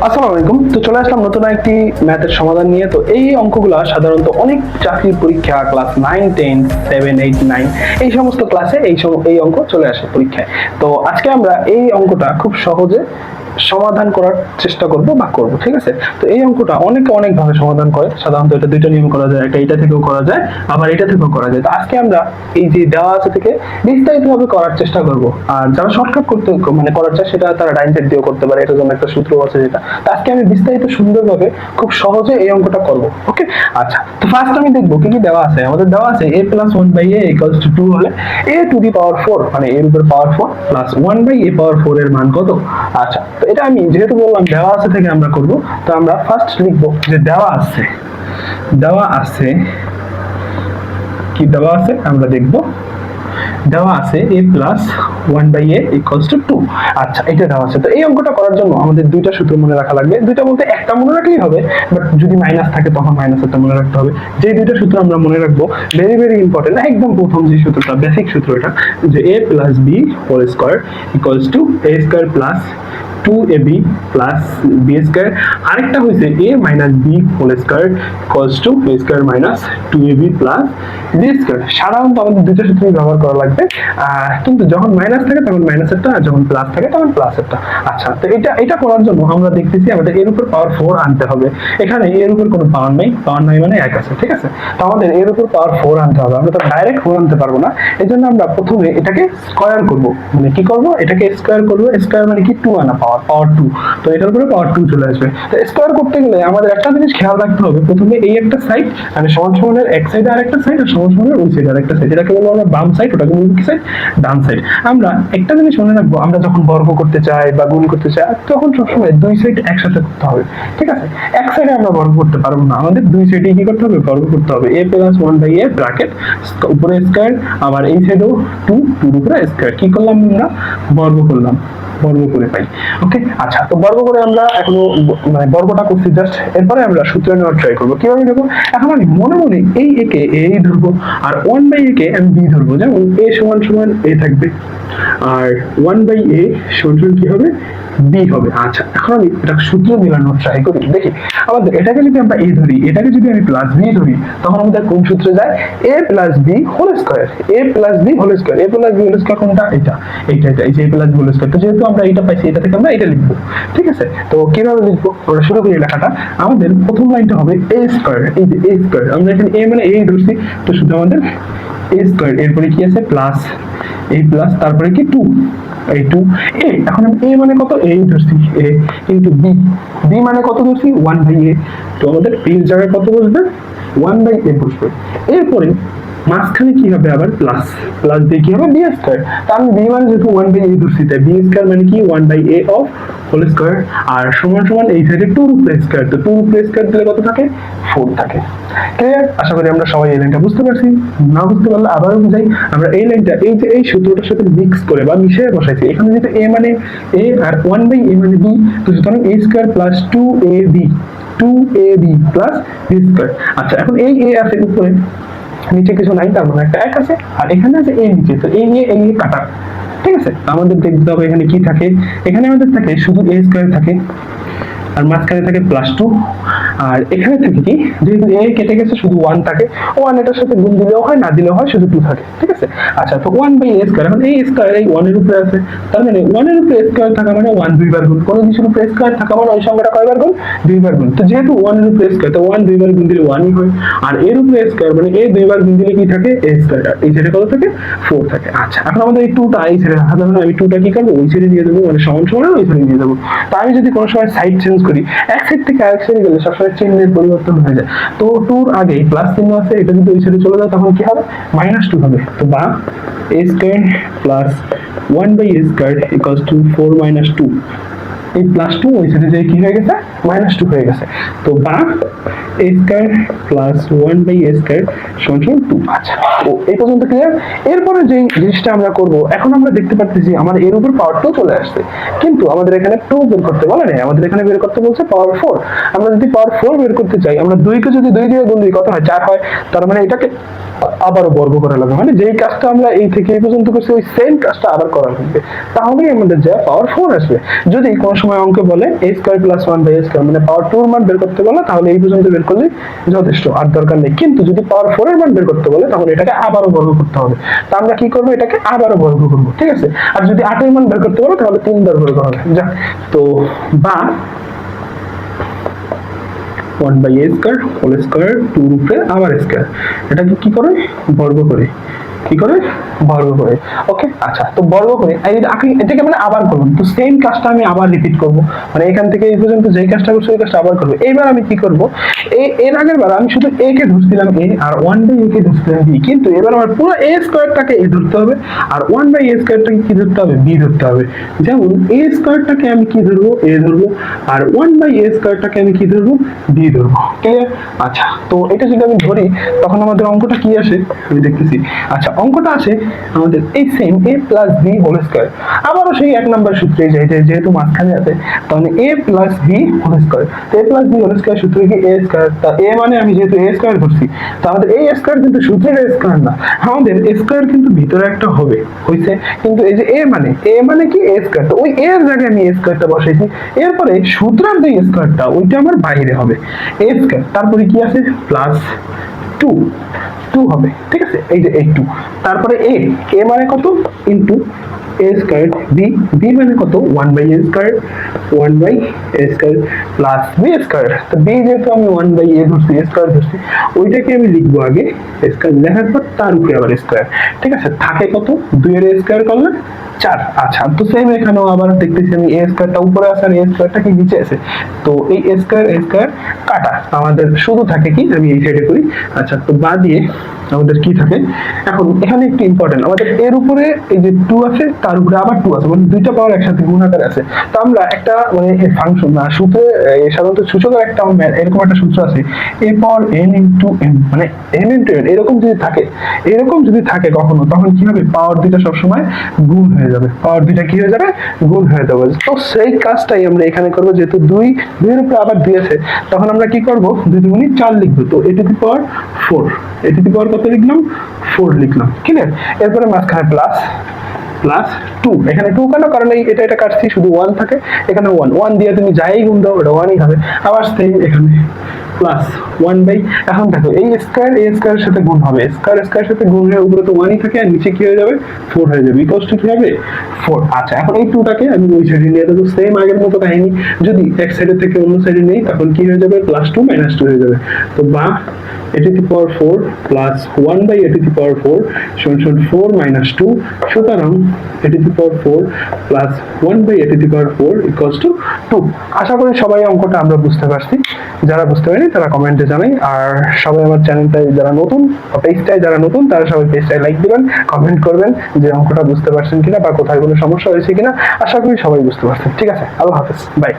আসসালামু আলাইকুম। তো চলে আসলাম নতুন একটি ম্যাথের সমাধান নিয়ে। তো এই অঙ্কগুলো সাধারণত অনেক চাকরির পরীক্ষা ক্লাস 9, 10, 7, 8, 9 এই সমস্ত ক্লাসে এই অঙ্ক চলে আসে পরীক্ষায়। তো আজকে আমরা এই অঙ্কটা খুব সহজে সমাধান করার চেষ্টা করব বা করব, ঠিক আছে? তো এই অঙ্কটা অনেক ভাবে সমাধান করে। সাধারণত এটা দুইটা নিয়ম করা যায়, একটা এটা থেকেও করা যায়, আবার এটা থেকেও করা যায়। তো আজকে আমরা এই যে দেওয়া আছে থেকে বিস্তারিতভাবে করার চেষ্টা করব। আর যারা শর্টকাট করতে করার চায় সেটা তারা ডাইন সাইড দিয়েও করতে পারে, এটার জন্য একটা সূত্র আছে যেটা। তো আজকে আমি বিস্তারিত সুন্দরভাবে খুব সহজে এই অঙ্কটা করব। ওকে, আচ্ছা। তো ফার্স্ট আমি দেখবো কি কি দেওয়া আছে। আমাদের দেওয়া আছে a + 1/a = 2 হলে a টু দি পাওয়ার 4 মানে a এর উপর পাওয়ার 4 প্লাস 1/a পাওয়ার 4 এর মান কত। আচ্ছা, তো এটা আমি যেহেতু বললাম দেওয়া আছে থেকে আমরা করব, তো আমরা ফার্স্ট লিখবো যে দেওয়া আছে কি দেওয়া আছে আমরা দেখব। দেওয়া আছে a + 1/a = 2। আচ্ছা, এটা দেওয়া আছে। তো এই অঙ্কটা করার জন্য আমাদের দুইটা সূত্র মনে রাখা লাগবে। দুইটা বলতে একটা মনে রাখলেই হবে, বাট যদি মাইনাস থাকে তখন মাইনাসটা মনে রাখতে হবে। যে দুইটা সূত্র আমরা মনে রাখবো ভেরি ইম্পর্টেন্ট, একদম প্রথম যে সূত্রটা, বেসিক সূত্র এটা, যে a + b whole square = a² + 2ab plus b²। আরেকটা হইছে a - b whole square = a² - 2ab plus b²। সাধারণত আমাদের দুইটা সূত্র ব্যবহার করা লাগবে, কিন্তু যখন মাইনাস থাকে তখন মাইনাসেরটা, আর যখন প্লাস থাকে তখন প্লাসেরটা। আচ্ছা, তো এটা করার জন্য আমরা দেখতেছি আমাদের এর উপর পাওয়ার 4 আনতে হবে। এখানে এর উপর কোনো পাওয়ার নাই মানে 1 আছে, ঠিক আছে? তো আমাদের এর উপর পাওয়ার 4 আনতে হবে। আমরা তো ডাইরেক্ট 4 আনতে পারবো না, এজন্য আমরা প্রথমে এটাকে স্কয়ার করব। মানে কি করব, এটাকে স্কয়ার করব। স্কয়ার মানে কি 2 আনা, পাওয়ার 2। তো এটার উপরে পাওয়ার 2 চলে আসবে। তো স্কয়ার করতে গেলে আমাদের একটা জিনিস খেয়াল রাখতে হবে, প্রথমে এই একটা সাইড মানে সমান সমানের এক সাইডে আরেকটা সাইড, আর সমান সমানের ওই সাইডে আরেকটা সাইড, এটাকে বলবো আমরা বাম সাইড, ওটাকে বলবো কি সাইড, ডান সাইড। আমরা একটা জিনিস মনে রাখবো, আমরা যখন বর্গ করতে চাই বা গুণ করতে চাই তখন সবসময় দুই সাইড একসাথে করতে হবে, ঠিক আছে? এক সাইডে আমরা বর্গ করতে পারবো না, আমাদের দুই সাইডে কি করতে হবে, বর্গ করতে হবে। a + 1/a ব্র্যাকেট উপরে স্কয়ার, আবার এই সাইডেও 2 2 উপরে স্কয়ার। কি করলাম আমরা, বর্গ করলাম, বর্গ করে পাই। ওকে, আচ্ছা। তো বর্গ করে আমরা এখনো মানে বর্গটা করছি জাস্ট, এরপরে আমরা সূত্র নেওয়ার ট্রাই করবো। কিভাবে নেবো, এখন আমি মনে এই a কে a ধরবো, আর 1/a কে আমি b ধরবো। যেমন a = a থাকবে, আর 1/a = কি হবে, b হবে। আচ্ছা, এখন আমি এটা সূত্র মিলানোর ট্রাই করি, দেখি আমাদের এটাকে যদি আমরা a ধরি, এটাকে যদি আমি প্লাস b ধরি, তখন আমাদের কোন সূত্রে যায়, a + b whole square. a + b whole square, a + b whole square কোনটা, এটা এই যে a + b হোল স্কয়ার। তো যেহেতু আমরা এটা পাইছি, এটা থেকে আমরা এটা লিখবো, ঠিক আছে? তো কিভাবে লিখবো, আমরা শুরু করি লেখাটা। আমাদের প্রথম লাইনটা হবে a স্কয়ার, এই যে a স্কয়ার, আমরা এখানে a মানে a ধরছি, তো শুধু আমাদের a স্কয়ার, এরপরে কি আছে প্লাস, এই প্লাস, তারপরে কি 2, এই 2 a। এখন আমি a মানে কত, a ধরছি, a ইনটু b, b মানে কত ধরছি, 1/a। তো আমাদের b এর জায়গায় কত বসবে, 1/a বসবে। এরপরে মাঝখানে কি হবে, আবার প্লাস, প্লাস দিয়ে কি হবে, b²। তার আমি b মানে যেহেতু 1/a ধরছি, তাই b² মানে কি 1/a অফ হোল স্কয়ার, আর সমান সমান এই সাইডে 2 উপরে স্কয়ার। তো 2 উপরে স্কয়ার দিলে কত থাকে, 4 থাকে। ক্লিয়ার? আশা করি আমরা সবাই এই লাইনটা বুঝতে পারছি। না বুঝতে পারলে আবারও বুঝাই। আমরা এই লাইনটা এই যে এই সূত্রটার সাথে মিক্স করে বা মিশিয়ে বসাইছি। এখানে যেহেতু a মানে a আর 1/a মানে b, তো সুতরাং a² + 2ab 2ab plus b²। আচ্ছা, এখন এই a আছে উপরে, নিচে কিছু নাই, তার মানে একটা 1 আছে, আর এখানে আছে a নিচে। তো এই নিয়ে কাটা, ঠিক আছে? আমাদের দেখতে হবে এখানে কি থাকে। এখানে আমাদের থাকে শুধু a² থাকে, আর মাঝখানে থাকে +2, আর এখানে থাকে কি, যেহেতু a কেটে গেছে শুধু 1 থাকে, 1 এটার সাথে গুণ দিলেও হয়, না দিলেও হয়, শুধু 2 থাকে, ঠিক আছে? আচ্ছা, তো 1/a², এখন এই স্কয়ার এই 1 এর উপরে আছে, তার মানে 1 এর উপরে স্কয়ার থাকা মানে 1 দুইবার গুণ, কোনো কিছুর উপরে স্কয়ার থাকা মানে ওই সংখ্যাটা কয়বার গুণ, দুইবার গুণ। তো যেহেতু 1 এর উপরে স্কয়ার, তো 1 দুইবার গুণ দিলে 1ই হয়, আর এর উপরে স্কয়ার মানে a দুইবার গুণ দিলে কি থাকে, a², আর এই সাইডে কত থাকে, 4 থাকে। আচ্ছা, এখন আমাদের এই 2টা এই সাইডে রাখা যাবে না, আমি 2টা কি করব, ওই সাইডে দিয়ে দেবো, মানে সমান সমান ওই সাইডে দিয়ে দেবো। তো আমি যদি কোনো সময় সাইড চেঞ্জ করি, এক সাইড থেকে আরেক সাইডে গেলে সবসময় চিহ্নের পরিবর্তন হয়ে যায়। তো 2 এর আগে প্লাস চিহ্ন আছে, এটা যদি ওই সাইডে চলে যায় তখন কি হবে, -2 হবে। তো বা a² + 1/a² = 4 - 2, এই +2 ওই সাইডে যে কি হয়ে গেছে, -2 হয়ে গেছে। তো বা a² + 1/a² = 2। আচ্ছা, তো এই পর্যন্ত ক্লিয়ার? এরপরে যে জিনিসটা আমরা করব, এখন আমরা দেখতে পাচ্ছি আমার এর উপর পাওয়ার 2 চলে আসছে, কিন্তু আমাদের এখানে 2 বের করতে বলে নাই, আমাদের এখানে বের করতে বলছে পাওয়ার 4। আমরা যদি পাওয়ার 4 বের করতে চাই, আমরা 2 কে যদি 2 দিয়ে গুণ দিই কত হয়, 4 হয়। তার মানে এটাকে আবারও বর্গ করা লাগবে, মানে যেই কাজটা আমরা এই থেকে এই পর্যন্ত করছি ওই সেম কাজটা আবার করা লাগবে, তাহলেই আমাদের যা পাওয়ার 4 আসবে। যদি কোনো সময় অঙ্কে বলে a square plus 1/a square মানে পাওয়ার 2 এর মান বের করতে বলে, তাহলে এই পর্যন্ত বের করলে যথেষ্ট, আর দরকার নেই। কিন্তু যদি পাওয়ার 4 এর মান বের করতে বলে, তাহলে এটাকে আবারও বর্গ করতে হবে। তা আমরা কি করব, এটাকে আবারও বর্গ করব, ঠিক আছে। আর যদি 8 এর মান বের করতে বলে, তাহলে 3 বার বর্গ হবে। যা, তো বা 1/a স্কয়ার হোল স্কয়ার 2 এর উপরে আবার স্কয়ার, এটাকে কি করে বর্গ করে, কি করে বর্গ করে। ওকে, আচ্ছা, তো বর্গ করে এটাকে মানে আবার করব, তো সেম কাজটা আমি আবার রিপিট করব, মানে এখান থেকে এই পর্যন্ত যেই কাজটা করছি ওই কাজটা আবার করব। এইবার আমি কি করব, এর আগের বার আমি শুধু a K ধরছিলাম a R 1/a K ধরছিলাম b, কিন্তু এবার আমার পুরো a স্কয়ারটাকে a ধরতে হবে আর 1/a স্কয়ারটাকে কি ধরতে হবে, b ধরতে হবে। যেমন a স্কয়ারটাকে আমি কি ধরবো, a ধরবো, আর 1/a স্কয়ারটাকে আমি কি ধরবো, b ধরবো। ক্লিয়ার? আচ্ছা, তো এটা যদি আমি ধরি তখন আমাদের অঙ্কটা কি আসে আমি দেখতেছি। আচ্ছা, অঙ্কটা আছে আমাদের এই same a plus b whole square, আবারও সেই এক নাম্বার সূত্রে যাই, যেহেতু মাঝখানে আছে, তাহলে a plus b whole square, তো a plus b whole square সূত্র কি a স্কয়ার, তা a মানে আমি যেহেতু a স্কয়ার করছি, তো আমাদের a স্কয়ার কিন্তু সূত্রের a স্কয়ার না, আমাদের a স্কয়ার কিন্তু ভিতরে একটা হবে হইছে, কিন্তু এই যে a মানে কি a স্কয়ার, তো ওই a এর জায়গায় আমি a স্কয়ারটা বসাইছি, এরপরে সূত্রের যে স্কয়ারটা ওইটা আমার বাইরে হবে a স্কয়ার, তারপরে কি আছে প্লাস 2 হবে, ঠিক আছে, এই যে এই 2, তারপরে a মানে কত ইনটু a স্কয়ার, b মানে কত 1/a square, 1/a square plus b square, তো b যেহেতু আমি 1/a ধরছি, a স্কয়ার ধরছি, ওইটাকে আমি লিখবো আগে স্কয়ার লেখার পর তার উপরে আবার স্কয়ার, ঠিক আছে। থাকে কত, 2 এর স্কয়ার করলে 4। আচ্ছা, তো সেম এখানেও আবার দেখতেছি আমি a স্কয়ারটা উপরে আছে আর a স্কয়ারটা কি নিচে আছে, তো এই a স্কয়ার কাটা, আমাদের শুধু থাকে কি, আমি এই সাইডে করি। আচ্ছা, তো বা দিয়ে আমাদের কি থাকে, এখন এখানে একটু ইম্পর্টেন্ট, আমাদের এর উপরে এই যে 2 আছে, তার উপরে আবার 2 আছে, মানে দুইটা পাওয়ার একসাথে গুণ আকারে আছে। তো আমরা একটা মানে ফাংশন না সূত্রে সাধারণত সূচকের একটা এরকম একটা সূত্র আছে, a power n into n, মানে n ইনটু n, এরকম যদি থাকে কখনো, তখন কি হবে, পাওয়ার দুইটা সবসময় গুণ হয়ে যাবে, পাওয়ার দুইটা কি হয়ে যাবে, গুণ হয়ে যাবে। তো সেই কাজটাই আমরা এখানে করব, যেহেতু 2 এর উপরে আবার 2 আছে, তখন আমরা কি করব, 2 দুগুণে 4 লিখবো, তো a to the power 4, a to the power কত লিখলাম, 4 লিখলাম। ক্লিয়ার? এরপরে মাঝখানে প্লাস 2, এখানে 2 কেন, কারণ এটা কাটছি, শুধু 1 থাকে, এখানে 1 দিয়ে তুমি যাই গুণ দাও ওটা 1ই হবে। আবার সেম এখানে প্লাস 1/, এখন দেখো এই স্কয়ার এর সাথে গুণ হবে, স্কয়ার সাথে গুণ হয়ে উপরে তো 1ই থাকে আর নিচে কি হয়ে যাবে, 4 হয়ে যাবে, ইকুয়ালস টু কি হবে, 4। আচ্ছা, এখন এই 2টাকে আমি ওই সাইডে নিয়ে দেবো, সেম আগের মতো কাহিনী, যদি এক সাইডে থেকে অন্য সাইডে নেই তখন কি হয়ে যাবে, +2 -2 হয়ে যাবে। তো বা a to the power 4 plus 1/a to the power 4 সমান 4 - 2, সুতরাং a to the power 4 plus 1/a to the power 4 equals to 2। আশা করি সবাই অঙ্কটা আমরা বুঝতে পারছি, যারা বুঝতে পারেনি তারা কমেন্টে জানাই, আর সবাই আমার চ্যানেলটায় যারা নতুন, পেজটায় যারা নতুন, তারা সবাই পেজটায় লাইক দিবেন, কমেন্ট করবেন যে অঙ্কটা বুঝতে পারছেন কিনা বা কোথায় কোনো সমস্যা হয়েছে কিনা। আশা করি সবাই বুঝতে পারছেন। ঠিক আছে, আল্লাহ হাফেজ, বাই।